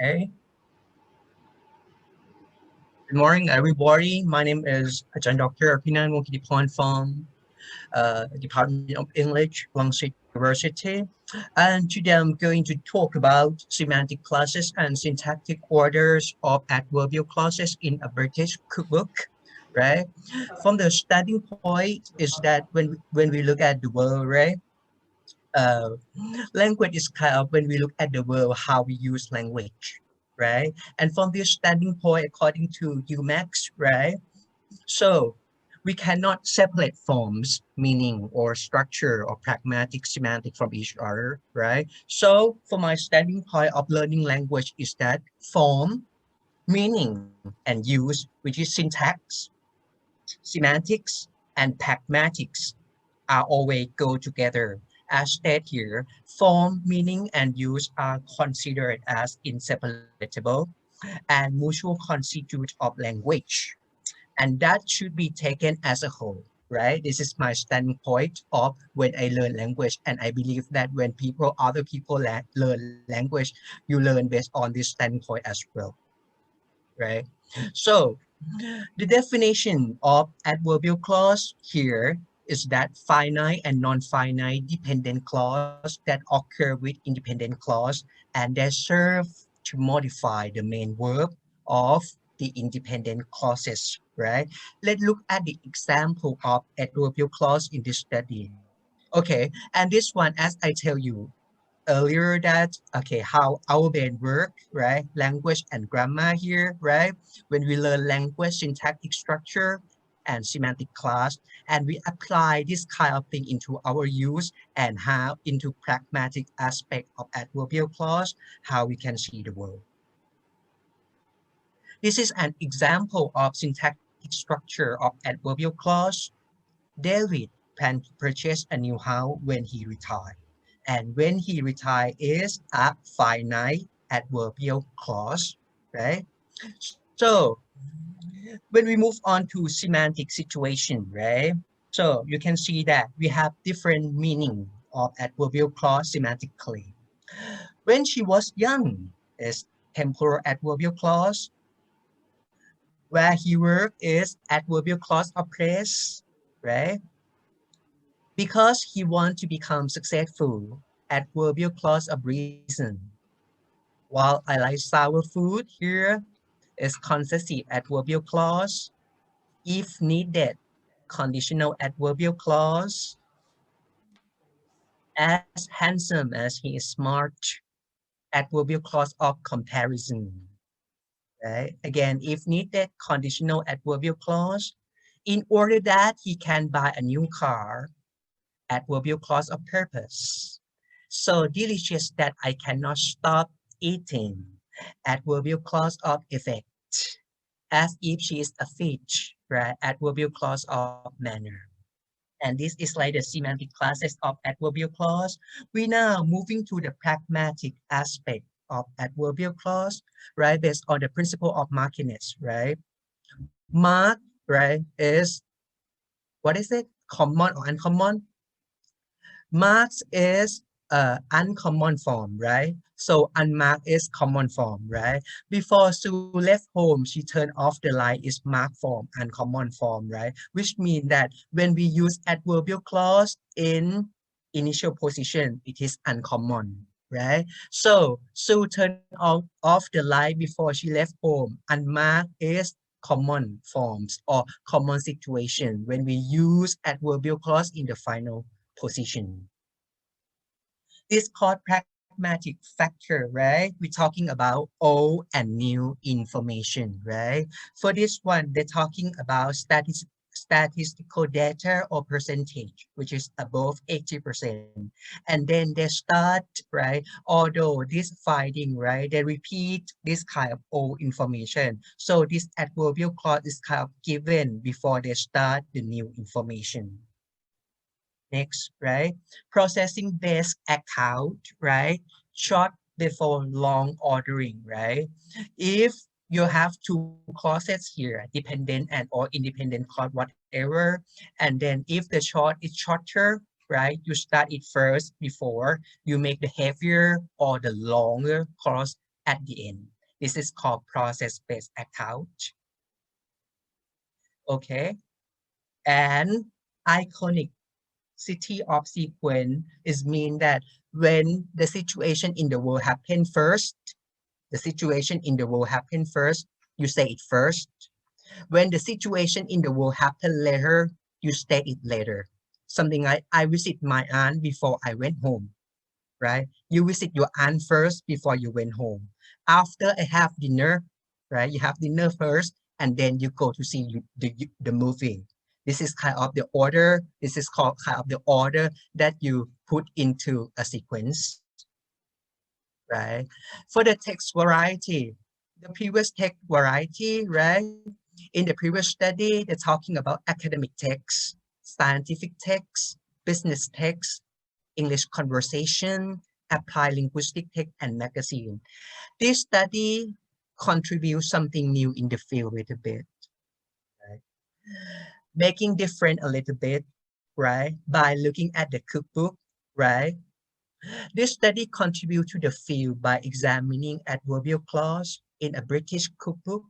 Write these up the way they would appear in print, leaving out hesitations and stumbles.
Okay. Good morning, everybody. My name is Dr. Abhinan Wongkittiporn from Department of English, Wongkittiporn University. And today I'm going to talk about semantic clauses and syntactic orders of adverbial clauses in a British cookbook, right? From the starting point is that when we look at the world, right? Uh, Language is kind of when we look at the world, how we use language, right? And from this standing point, according to UMax, right? So we cannot separate forms, meaning, or structure, or pragmatic, semantic from each other, right? So for my standing point of learning language is that form, meaning, and use, which is syntax, semantics, and pragmatics are always go together. As stated here, form, meaning, and use are considered as inseparable and mutual constituent of language. And that should be taken as a whole, right? This is my standpoint of when I learn language. And I believe that when other people learn language, you learn based on this standpoint as well, right? So the definition of adverbial clause here is that finite and non-finite dependent clause that occur with independent clause, and they serve to modify the main verb of the independent clauses, right? Let's look at the example of adverbial clause in this study. Okay, and this one, as I tell you earlier, that okay, how our brain work, right? Language and grammar here, right? When we learn language syntactic structure and semantic class, and we apply this kind of thing into our use and how into pragmatic aspect of adverbial clause, how we can see the world. This is an example of syntactic structure of adverbial clause. David planned to purchase a new house when he retired. And when he retired is a finite adverbial clause, right? So when we move on to semantic situation, right? So you can see that we have different meaning of adverbial clause semantically. When she was young is temporal adverbial clause. Where he worked is adverbial clause of place, right? Because he wants to become successful, adverbial clause of reason. While I like sour food here is concessive adverbial clause. If needed, conditional adverbial clause. As handsome as he is smart, adverbial clause of comparison. Right? Again, if needed, conditional adverbial clause. In order that he can buy a new car, adverbial clause of purpose. So delicious that I cannot stop eating, adverbial clause of effect. As if she is a fish, right? Adverbial clause of manner. And this is like the semantic classes of adverbial clause. We now moving to the pragmatic aspect of adverbial clause, right? Based on the principle of markiness, right? Mark, right, is, what is it? Common or uncommon? Marks is uncommon form, right? So unmarked is common form, right? Before Sue left home, she turned off the light is marked form, uncommon form, right? Which means that when we use adverbial clause in initial position, it is uncommon, right? So Sue turned off the light before she left home. Unmarked is common forms or common situation when we use adverbial clause in the final position. This called pragmatic factor, right? We're talking about old and new information, right? For this one, they're talking about statistical data or percentage, which is above 80%. And then they start, right? Although this finding, right, they repeat this kind of old information. So this adverbial clause is kind of given before they start the new information. Next, right? Processing based account, right? Short before long ordering, right? If you have two clauses here, dependent and or independent clause, whatever, and then if the short is shorter, right? You start it first before you make the heavier or the longer clause at the end. This is called process-based account. Okay, and iconic city of sequence is mean that when the situation in the world happen first, the situation in the world happen first, you say it first. When the situation in the world happen later, you state it later. Something like, I visit my aunt before I went home, right? You visit your aunt first before you went home. After I have dinner, right? You have dinner first, and then you go to see the movie. This is kind of the order. This is called kind of the order that you put into a sequence, right? For the text variety, the previous text variety, right? In the previous study, they're talking about academic text, scientific text, business text, English conversation, applied linguistic text, and magazine. This study contributes something new in the field a little bit, right? Making different a little bit, right? By looking at the cookbook, right? This study contributes to the field by examining adverbial clause in a British cookbook,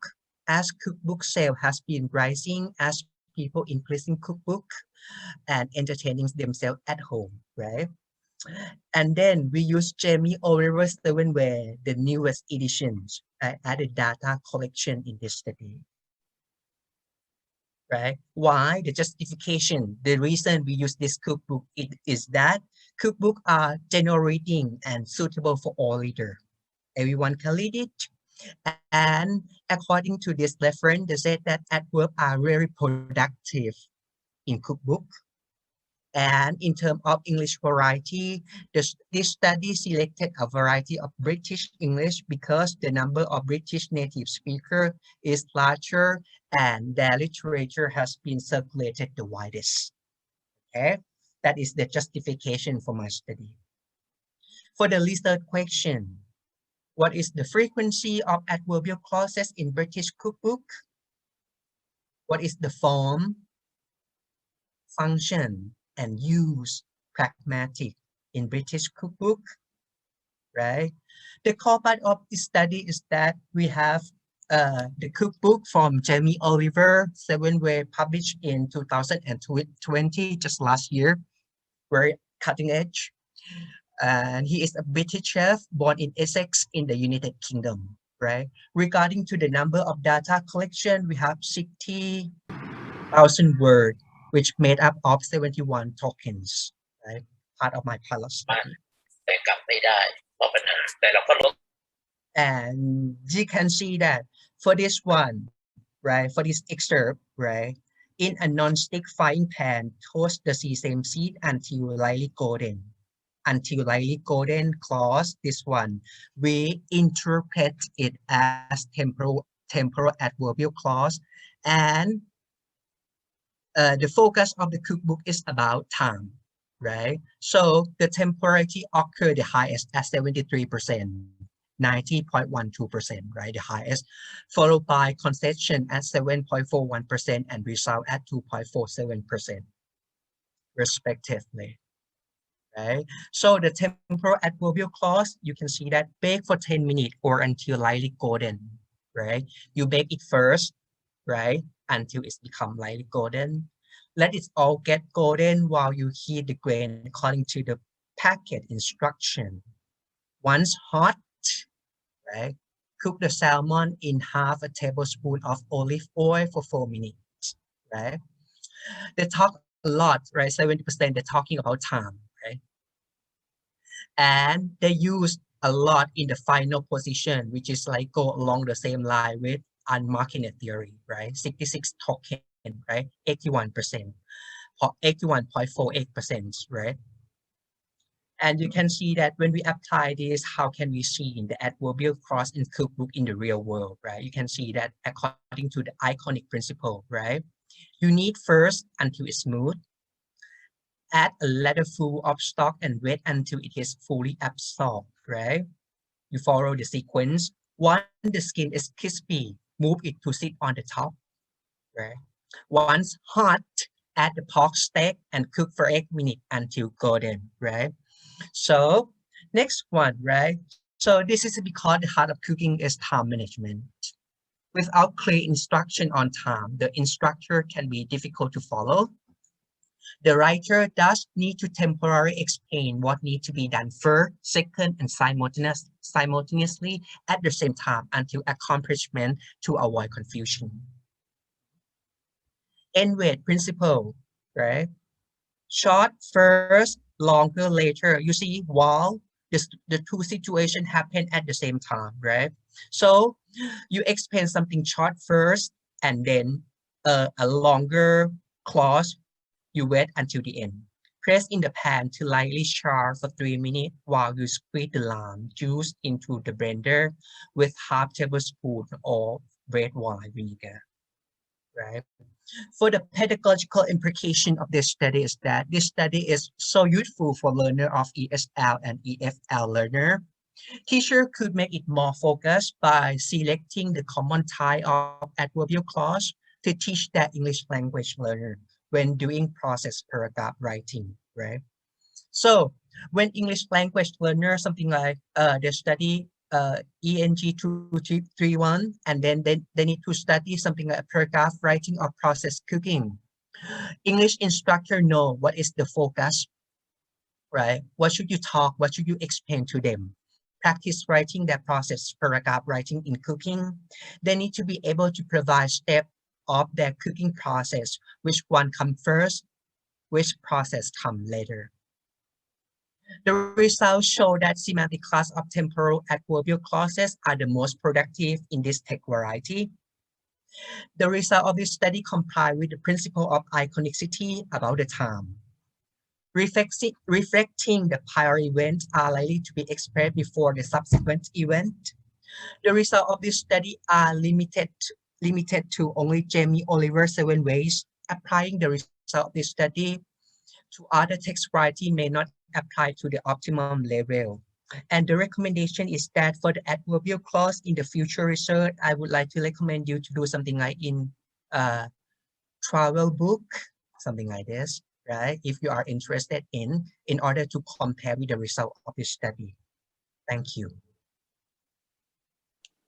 as cookbook sale has been rising as people increasing cookbook and entertaining themselves at home, right? And then we use Jamie Oliver's 7-way, the newest editions, added data collection in this study. Right? Why? The justification, the reason we use this cookbook is that cookbooks are generating and suitable for all readers. Everyone can read it. And according to this reference, they said that adverbs are very productive in cookbook. And in terms of English variety, this study selected a variety of British English because the number of British native speakers is larger and their literature has been circulated the widest. Okay, that is the justification for my study. For the listed question, what is the frequency of adverbial clauses in British cookbook? What is the form, function, and use pragmatic in British cookbook, right? The core part of this study is that we have the cookbook from Jamie Oliver, 7-way, published in 2020, just last year, very cutting edge. And he is a British chef born in Essex in the United Kingdom, right? Regarding to the number of data collection, we have 60,000 words, which made up of 71 tokens, right? Part of my pilot study. And you can see that for this one, right, for this excerpt, right, in a non-stick frying pan, toast the sesame seed until lightly golden. Until lightly golden clause, this one, we interpret it as temporal adverbial clause, and the focus of the cookbook is about time, right? So the temporality occurred the highest at 73%, 90.12%, right? The highest, followed by concession at 7.41% and result at 2.47%, respectively. Right? So the temporal adverbial clause, you can see that bake for 10 minutes or until lightly golden, right? You bake it first, right? Until it's become lightly golden. Let it all get golden while you heat the grain according to the packet instruction. Once hot, right? Cook the salmon in half a tablespoon of olive oil for 4 minutes, right? They talk a lot, right? 70% they're talking about time, right? And they use a lot in the final position, which is like go along the same line with unmarketed theory, right? 66 token, right? 81%, 81.48%, right? And you can see that when we apply this, how can we see in the adverbial clause in cookbook in the real world, right? You can see that according to the iconic principle, right? You need first until it's smooth. Add a ladle full of stock and wait until it is fully absorbed, right? You follow the sequence. Once the skin is crispy, move it to sit on the top, right? Once hot, add the pork steak and cook for 8 minutes until golden, right? So next one, right? So this is because the heart of cooking is time management. Without clear instruction on time, the instructor can be difficult to follow. The writer does need to temporarily explain what needs to be done first, second, and simultaneously at the same time until accomplishment to avoid confusion. End weight principle, right? Short first, longer later. You see, while the two situations happen at the same time, right? So you explain something short first, and then a longer clause, you wait until the end. Press in the pan to lightly char for 3 minutes while you squeeze the lime juice into the blender with half tablespoon of red wine vinegar, right? For the pedagogical implication of this study is that this study is so useful for learner of ESL and EFL learner. Teacher could make it more focused by selecting the common type of adverbial clause to teach their English language learner when doing process paragraph writing, right? So when English language learner, something like they study ENG2331, and then they need to study something like paragraph writing or process cooking. English instructor know what is the focus, right? What should you talk? What should you explain to them? Practice writing that process paragraph writing in cooking. They need to be able to provide step of their cooking process, which one come first, which process come later. The results show that semantic class of temporal adverbial clauses are the most productive in this text variety. The result of this study comply with the principle of iconicity about the time. Reflecting the prior events are likely to be expressed before the subsequent event. The result of this study are limited to only Jamie Oliver's 7 ways. Applying the result of this study to other text writing may not apply to the optimum level. And the recommendation is that for the adverbial clause in the future research, I would like to recommend you to do something like in travel book, something like this, right? If you are interested in order to compare with the result of this study. Thank you.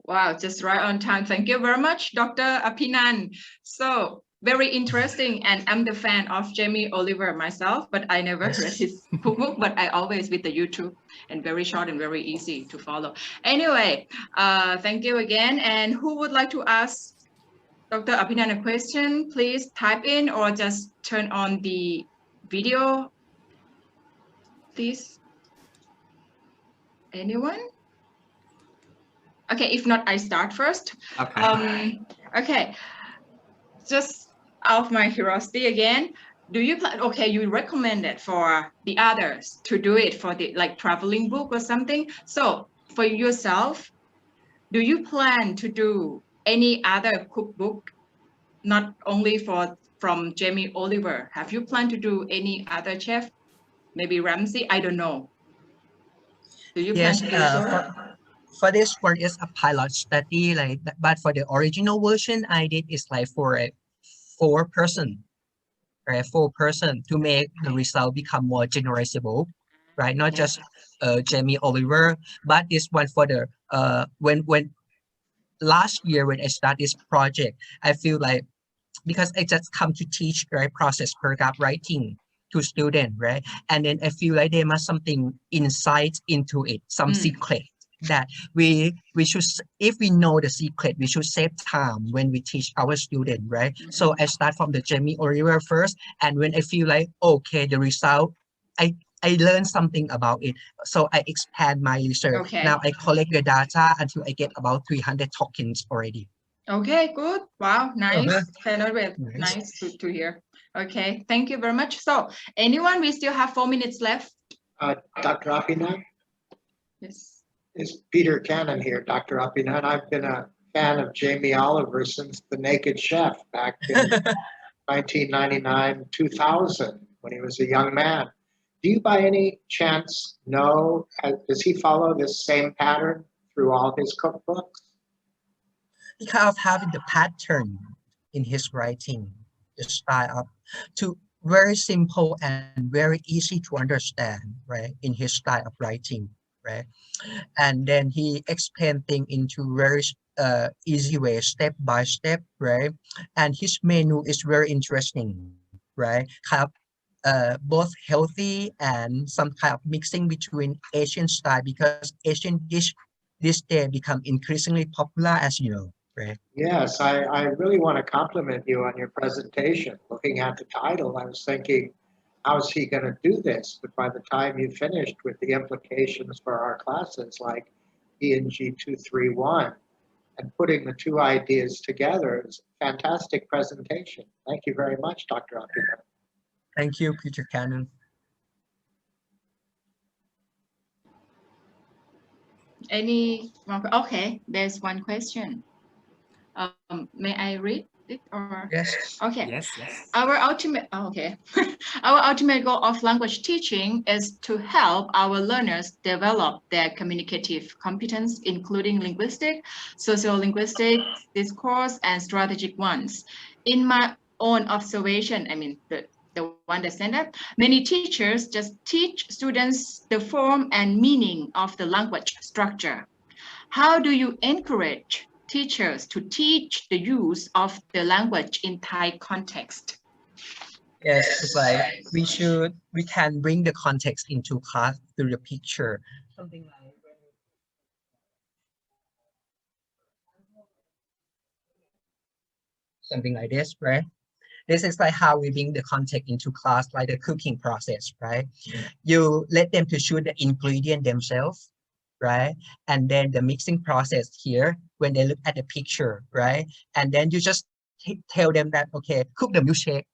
Wow, just right on time. Thank you very much, Dr. Abhinan. So very interesting, and I'm the fan of Jamie Oliver myself, but I never read his book, but I always with the YouTube, and very short and very easy to follow. Anyway, thank you again. And who would like to ask Dr. Abhinan a question? Please type in or just turn on the video, please. Anyone? Okay, if not, I start first. Okay. Okay, just out of my curiosity again, do you plan, okay, you recommended for the others to do it for the like traveling book or something. So for yourself, do you plan to do any other cookbook, not only from Jamie Oliver? Have you planned to do any other chef? Maybe Ramsay? I don't know. Do you plan Yes, to do so? for this one is a pilot study, like, but for the original version I did is like for a 4-person, right? 4-person to make the result become more generalizable, right? Not just Jamie Oliver, but this one for the when last year when I started this project, I feel like because I just come to teach, right, process paragraph writing to students, right? And then I feel like there must something insight into it, some secret that we should, if we know the secret, we should save time when we teach our students, right? So I start from the Jamie Oliver first, and when I feel like, okay, the result, I learned something about it. So I expand my research. Okay. Now I collect the data until I get about 300 tokens already. Okay, good. Wow, nice. Cannot wait. Nice. Nice to hear. Okay, thank you very much. So, anyone, we still have 4 minutes left. Dr. Abhinan? Yes. It's Peter Cannon here, Dr. Abhinan. I've been a fan of Jamie Oliver since The Naked Chef back in 1999, 2000, when he was a young man. Do you by any chance know, does he follow this same pattern through all his cookbooks? Because of having the pattern in his writing, the style of to very simple and very easy to understand, right? In his style of writing, right? And then he explained things into very easy way, step by step, right? And his menu is very interesting, right? Kind of both healthy and some kind of mixing between Asian style, because Asian dish this day become increasingly popular, as you know, right? Yes, I really want to compliment you on your presentation. Looking at the title, I was thinking, how is he going to do this? But by the time you finished with the implications for our classes like IN21 and putting the two ideas together is a fantastic presentation. Thank you very much, Dr. Abhinan. Thank you, Peter Cannon. Any more? Okay, there's one question. May I read it or? Yes. Okay. Yes, yes. Our ultimate our ultimate goal of language teaching is to help our learners develop their communicative competence, including linguistic, sociolinguistic, discourse, and strategic ones. In my own observation, I mean the one that sent up, many teachers just teach students the form and meaning of the language structure. How do you encourage teachers to teach the use of the language in Thai context? Yes, it's like we can bring the context into class through the picture. Something like this, right? This is like how we bring the context into class, like the cooking process, right? You let them to choose the ingredient themselves, right? And then the mixing process here, when they look at the picture, right? And then you just tell them that, okay, cook the milkshake.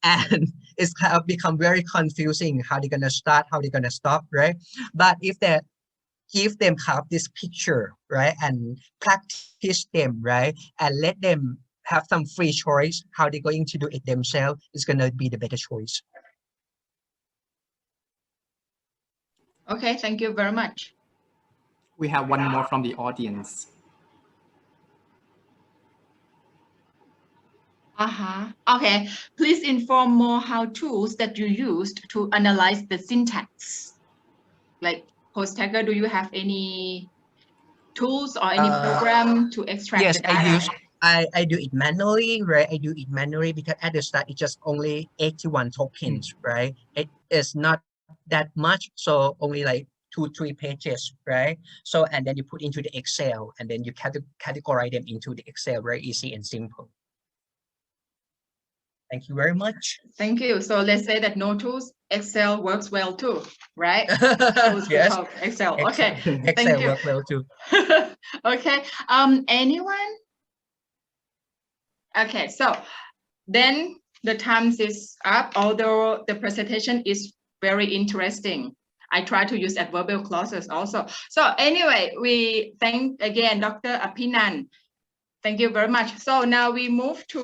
And it's kind of become very confusing how they're gonna start, how they're gonna stop, right? But if they give them kind of this picture, right, and practice them, right, and let them have some free choice how they're going to do it themselves, is gonna be the better choice. Okay, thank you very much. We have one more from the audience. Okay, please inform more how tools that you used to analyze the syntax. Like Post-Tagger, do you have any tools or any program to extract Yes, the data? I do it manually, right? I do it manually because at the start it's just only 81 tokens, right? It is not that much, so only like 2-3 pages, right? So and then you put into the Excel, and then you categorize them into the Excel, very easy and simple. Thank you very much. Thank you. So let's say that no tools, Excel works well too, right? Tools could Yes, help Excel. Excel, Okay, Excel thank you. work well too. Okay, anyone? Okay, so then the time is up, although the presentation is very interesting. I try to use adverbial clauses also. So anyway, we thank again Dr. Abhinan. Thank you very much. So now we move to